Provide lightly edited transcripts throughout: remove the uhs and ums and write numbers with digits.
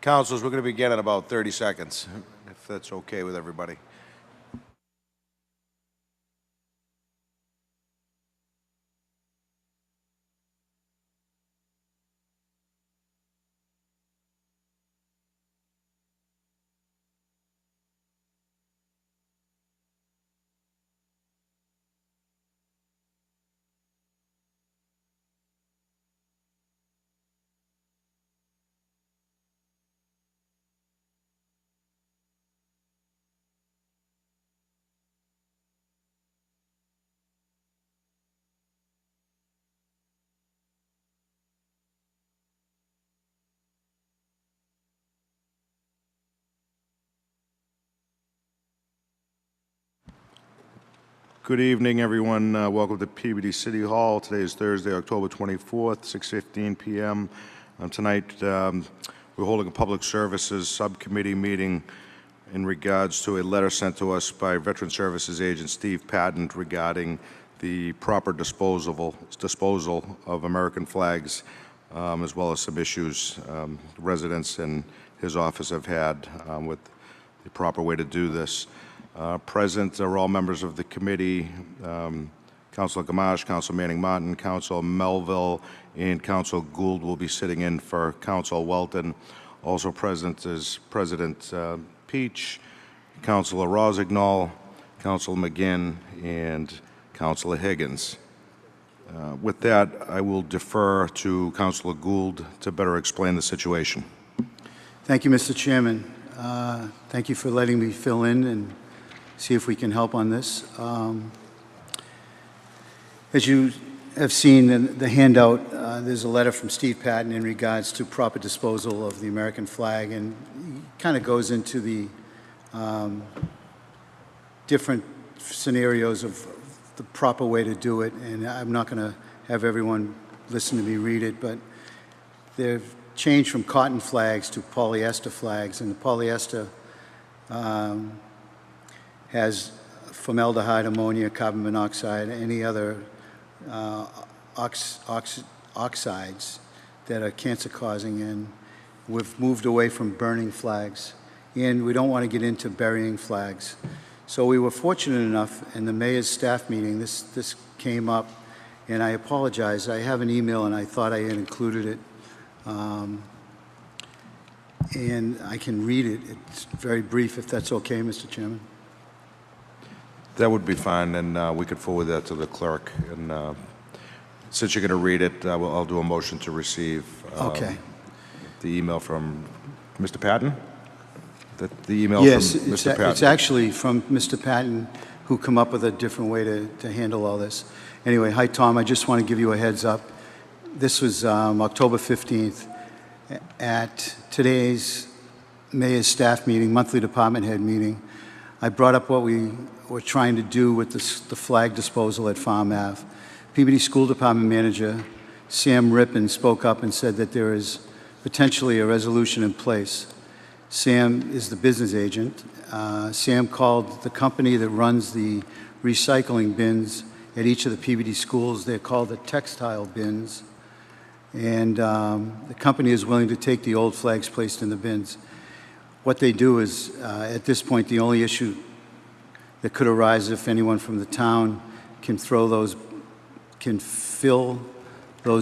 Councilors, we're going to begin in about 30 seconds, if that's okay with everybody. Good evening, everyone. Welcome to Peabody City Hall. Today is Thursday, October 24th, 6:15 p.m. Tonight, we're holding a Public Services Subcommittee meeting in regards to a letter sent to us by Veteran Services Agent Steve Patton regarding the proper disposal of American flags, as well as some issues residents and his office have had with the proper way to do this. Present are all members of the committee, Councilor Gamache, Councilor Manning Martin, Councilor Melville, and Councilor Gould will be sitting in for Councilor Welton. Also present is President Peach, Councilor Rosignol, Councilor McGinn, and Councilor Higgins. With that, I will defer to Councilor Gould to better explain the situation. Thank you, Mr. Chairman. Thank you for letting me fill in and see if we can help on this. As you have seen in the handout, there's a letter from Steve Patton in regards to proper disposal of the American flag, and he kind of goes into the different scenarios of the proper way to do it, and I'm not going to have everyone listen to me read it, but they've changed from cotton flags to polyester flags, and the polyester has formaldehyde, ammonia, carbon monoxide, any other oxides that are cancer-causing, and we've moved away from burning flags, and we don't want to get into burying flags. So we were fortunate enough in the mayor's staff meeting, this came up, and I apologize. I have an email, and I thought I had included it, and I can read it. It's very brief, if that's okay, Mr. Chairman. That would be fine, and we could forward that to the clerk. And since you're going to read it, I'll do a motion to receive okay. The email from Mr. Patton? The email yes, from Mr. Patton? It's actually from Mr. Patton, who come up with a different way to handle all this. Anyway, hi, Tom. I just want to give you a heads up. This was October 15th. At today's mayor's staff meeting, monthly department head meeting, I brought up what we were trying to do with the flag disposal at Farm Ave. Peabody School Department Manager Sam Rippon spoke up and said that there is potentially a resolution in place. Sam is the business agent. Sam called the company that runs the recycling bins at each of the Peabody schools. They're called the textile bins. And the company is willing to take the old flags placed in the bins. What they do is, at this point, the only issue that could arise if anyone from the town can fill those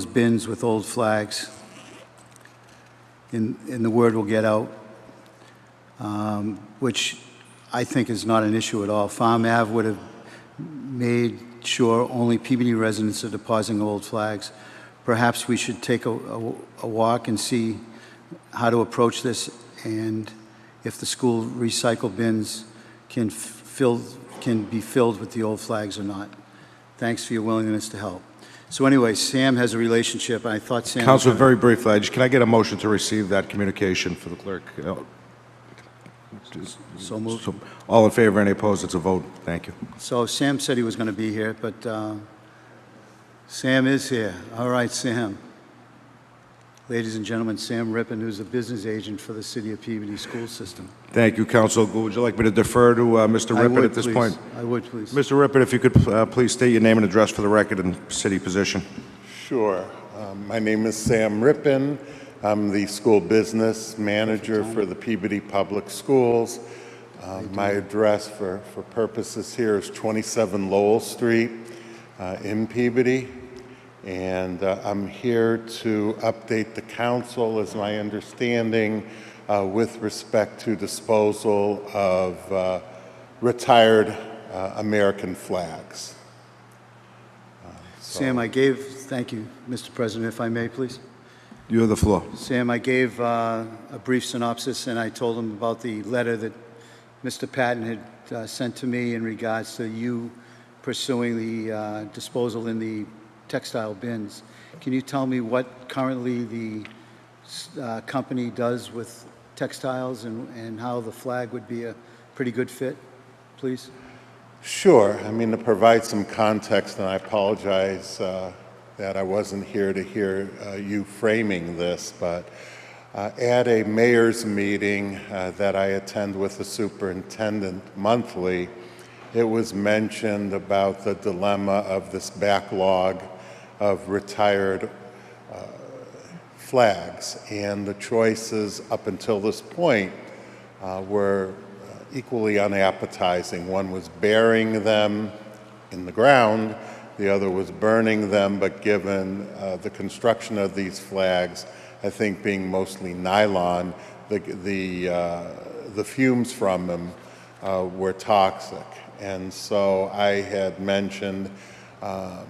bins with old flags, and the word will get out, which I think is not an issue at all. Farm Ave would have made sure only Peabody residents are depositing old flags. Perhaps we should take a walk and see how to approach this, and if the school recycle bins can be filled with the old flags or not. Thanks for your willingness to help. So anyway, Sam has a relationship. I thought Sam... Councilor, very briefly, can I get a motion to receive that communication for the clerk? So moved. So, all in favor, any opposed? It's a vote. Thank you. So Sam said he was going to be here, but Sam is here. All right, Sam. Ladies and gentlemen, Sam Rippon, who's a business agent for the City of Peabody school system. Thank you, Councilor Gould. Would you like me to defer to Mr. Rippon at this point? I would, please. Mr. Rippon, if you could please state your name and address for the record and city position. Sure. My name is Sam Rippon. I'm the school business manager for the Peabody Public Schools. My address for purposes here is 27 Lowell Street in Peabody. And I'm here to update the council, as my understanding, with respect to disposal of retired American flags. Sam, thank you, Mr. President, if I may, please. You have the floor. Sam, I gave a brief synopsis, and I told him about the letter that Mr. Patton had sent to me in regards to you pursuing the disposal in the textile bins. Can you tell me what currently the company does with textiles and how the flag would be a pretty good fit, please? Sure. I mean, to provide some context, and I apologize that I wasn't here to hear you framing this, but at a mayor's meeting that I attend with the superintendent monthly, it was mentioned about the dilemma of this backlog of retired flags, and the choices up until this point were equally unappetizing. One was burying them in the ground, the other was burning them, but given the construction of these flags, I think being mostly nylon, the fumes from them were toxic. And so I had mentioned, at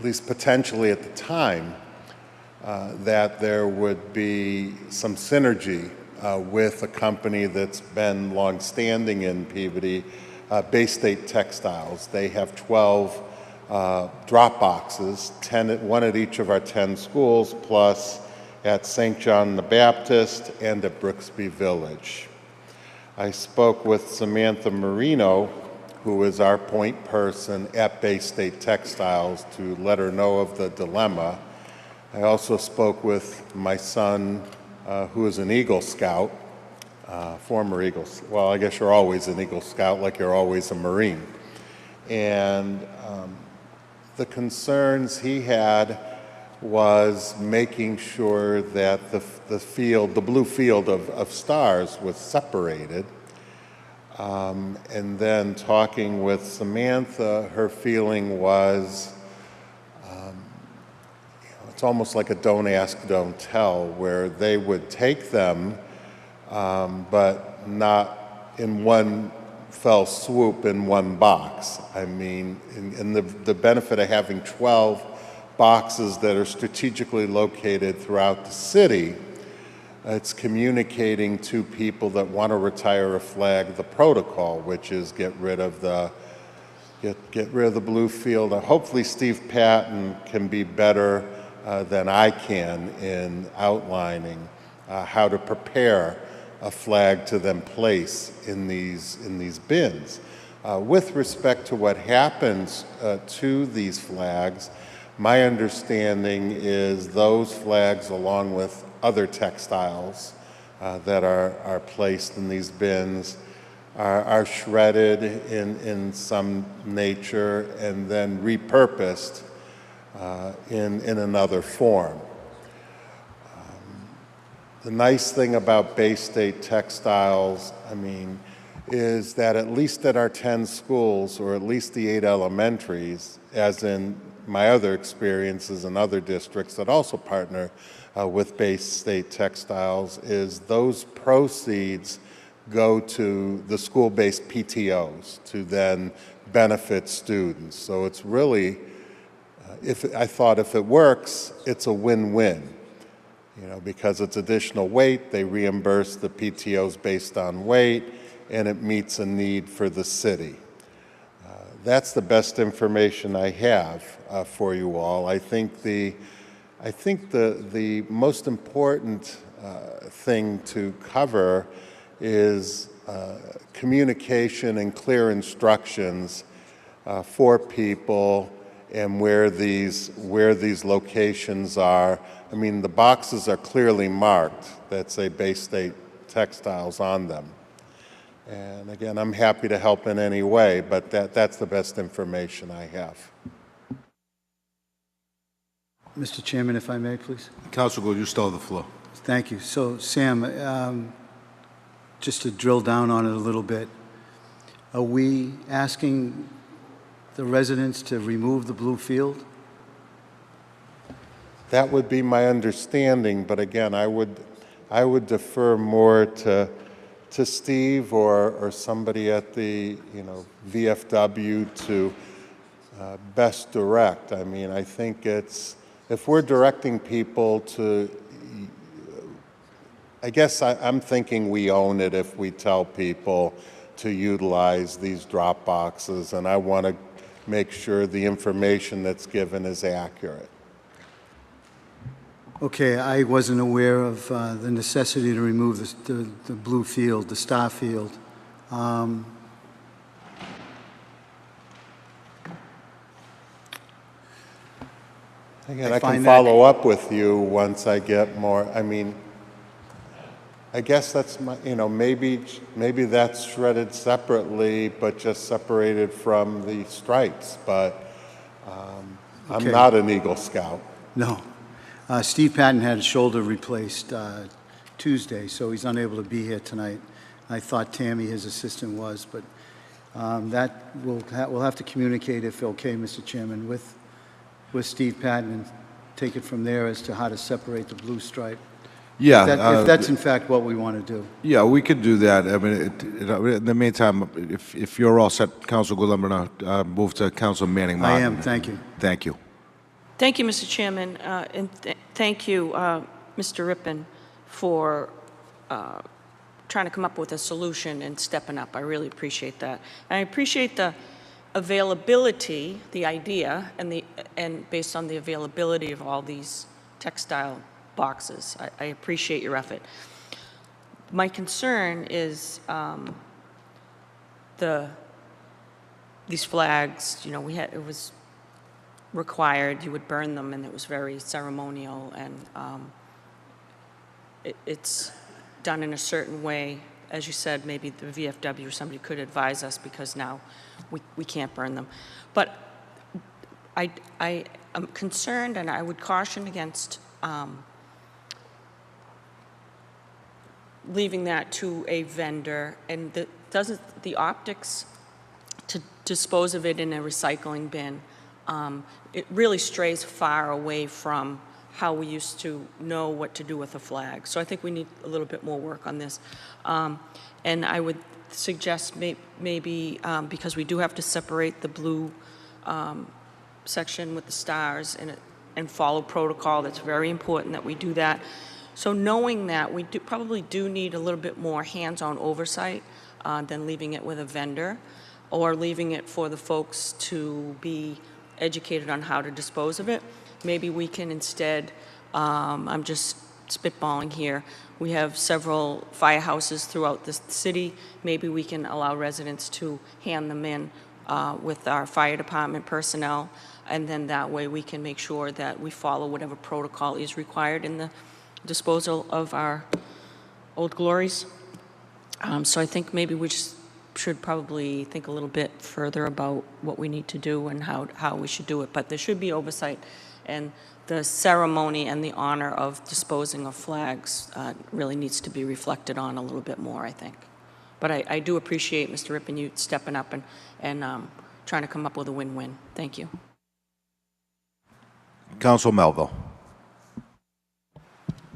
least potentially at the time, that there would be some synergy with a company that's been long-standing in Peabody, Bay State Textiles. They have 12 drop boxes, 1 at each of our 10 schools, plus at St. John the Baptist and at Brooksby Village. I spoke with Samantha Marino, who is our point person at Bay State Textiles, to let her know of the dilemma. I also spoke with my son, who is an Eagle Scout, former Eagle, well, I guess you're always an Eagle Scout like you're always a Marine. And the concerns he had was making sure that the blue field of stars was separated. And then talking with Samantha, her feeling was, it's almost like a don't ask, don't tell, where they would take them, but not in one fell swoop in one box. I mean, and the benefit of having 12 boxes that are strategically located throughout the city, it's communicating to people that want to retire a flag the protocol, which is get rid of the blue field. Hopefully Steve Patton can be better than I can in outlining how to prepare a flag to then place in these bins. With respect to what happens to these flags, my understanding is those flags, along with other textiles that are placed in these bins, are shredded in some nature and then repurposed in another form. The nice thing about Bay State Textiles, I mean, is that at least at our 10 schools, or at least the 8 elementaries, as in my other experiences in other districts that also partner with Bay State Textiles, is those proceeds go to the school-based PTOs to then benefit students. So it's really, I thought if it works, it's a win-win. You know, because it's additional weight, they reimburse the PTOs based on weight, and it meets a need for the city. That's the best information I have for you all. I think the most important thing to cover is communication and clear instructions for people and where these locations are. I mean, the boxes are clearly marked that say Bay State Textiles on them. And again, I'm happy to help in any way, but that's the best information I have. Mr. Chairman, if I may, please. Councilor Gould, you still have the floor. Thank you. So, Sam, just to drill down on it a little bit, are we asking the residents to remove the blue field? That would be my understanding, but again, I would defer more to Steve or somebody at the VFW to best direct. I mean, I think if we're directing people to, I guess I'm thinking we own it if we tell people to utilize these drop boxes, and I want to make sure the information that's given is accurate. Okay, I wasn't aware of the necessity to remove the blue field, the star field. Again, I I find can that- follow up with you once I get more. I mean, I guess that's my, maybe that's shredded separately, but just separated from the stripes. But I'm Okay. not an Eagle Scout. No. Steve Patton had his shoulder replaced Tuesday, so he's unable to be here tonight. I thought Tammy, his assistant, was, but that we'll have to communicate, if okay, Mr. Chairman, with Steve Patton and take it from there as to how to separate the blue stripe. Yeah. If that's in fact what we want to do. Yeah, we could do that. I mean, in the meantime, if you're all set, Council Gould, I'm going to move to Council Manning I Martin. am, thank you. Thank you. Thank you, Mr. Chairman, and thank you, Mr. Rippon, for trying to come up with a solution and stepping up. I really appreciate that. And I appreciate the availability, the idea, and based on the availability of all these textile boxes. I appreciate your effort. My concern is these flags. It was required. You would burn them, and it was very ceremonial, and it's done in a certain way. As you said, maybe the VFW or somebody could advise us, because now we can't burn them. But I am concerned, and I would caution against leaving that to a vendor, and the optics to dispose of it in a recycling bin, it really strays far away from how we used to know what to do with a flag. So I think we need a little bit more work on this. And I would suggest maybe, because we do have to separate the blue section with the stars and follow protocol, that's very important that we do that. So knowing that, we probably do need a little bit more hands-on oversight than leaving it with a vendor, or leaving it for the folks to be educated on how to dispose of it. Maybe we can instead, I'm just spitballing here, we have several firehouses throughout the city. Maybe we can allow residents to hand them in with our fire department personnel, and then that way we can make sure that we follow whatever protocol is required in the disposal of our old glories. So I think maybe we just should probably think a little bit further about what we need to do and how we should do it. But there should be oversight, and the ceremony and the honor of disposing of flags really needs to be reflected on a little bit more, I think. But I do appreciate, Mr. Rippon, you stepping up and trying to come up with a win-win. Thank you. Council Melville.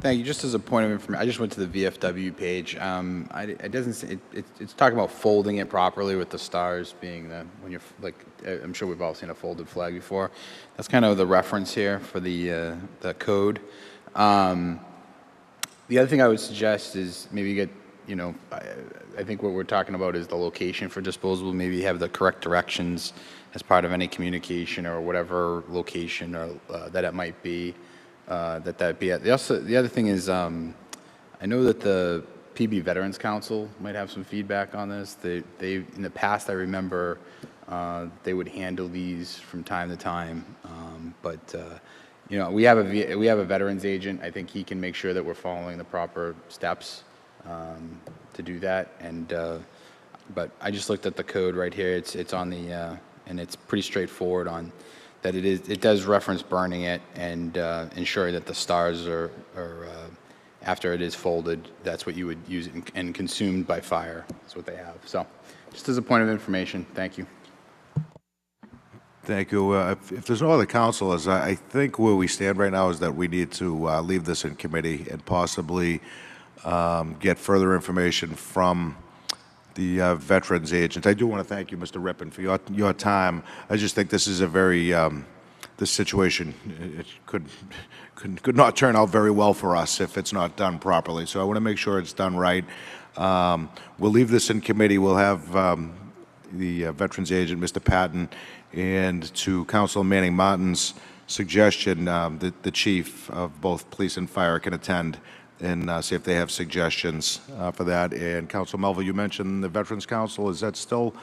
Thank you. Just as a point of information, I just went to the VFW page. It's talking about folding it properly with the stars being when you're like, I'm sure we've all seen a folded flag before. That's kind of the reference here for the code. The other thing I would suggest is maybe get, I think what we're talking about is the location for disposal. Maybe have the correct directions as part of any communication or whatever location or that it might be. That'd be it. The other thing is, I know that the PB Veterans Council might have some feedback on this. They in the past, I remember they would handle these from time to time, but we have a veterans agent. I think he can make sure that we're following the proper steps to do that. And but I just looked at the code right here. It's on the and it's pretty straightforward on that. It does reference burning it and ensuring that the stars are after it is folded, that's what you would use it and consumed by fire. That's what they have. So just as a point of information, thank you. Thank you. If there's no other councilors, I think where we stand right now is that we need to leave this in committee and possibly get further information from the veterans agent. I do want to thank you, Mr. Rippon, for your time. I just think this is a very, this situation, it could not turn out very well for us if it's not done properly. So I want to make sure it's done right. We'll leave this in committee. We'll have the veterans agent, Mr. Patton, and to Councilor Manning Martin's suggestion, the chief of both police and fire can attend and see if they have suggestions for that. And Councilor Melville, you mentioned the Veterans Council. Is that still?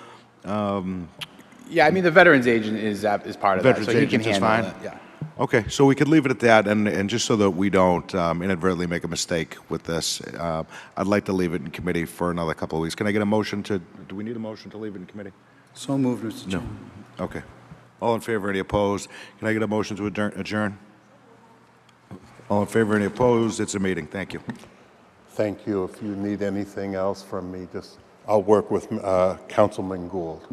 Yeah, I mean, the veterans agent is part of that, Veterans so he can agent is handle fine? it. Yeah. Okay, so we could leave it at that, and just so that we don't inadvertently make a mistake with this, I'd like to leave it in committee for another couple of weeks. Can I get a motion to, do we need a motion to leave it in committee? So moved, Mr. Chairman. Okay. All in favor, any opposed? Can I get a motion to adjourn? All in favor, any opposed? It's a meeting. Thank you. Thank you. If you need anything else from me, I'll work with Councilman Gould.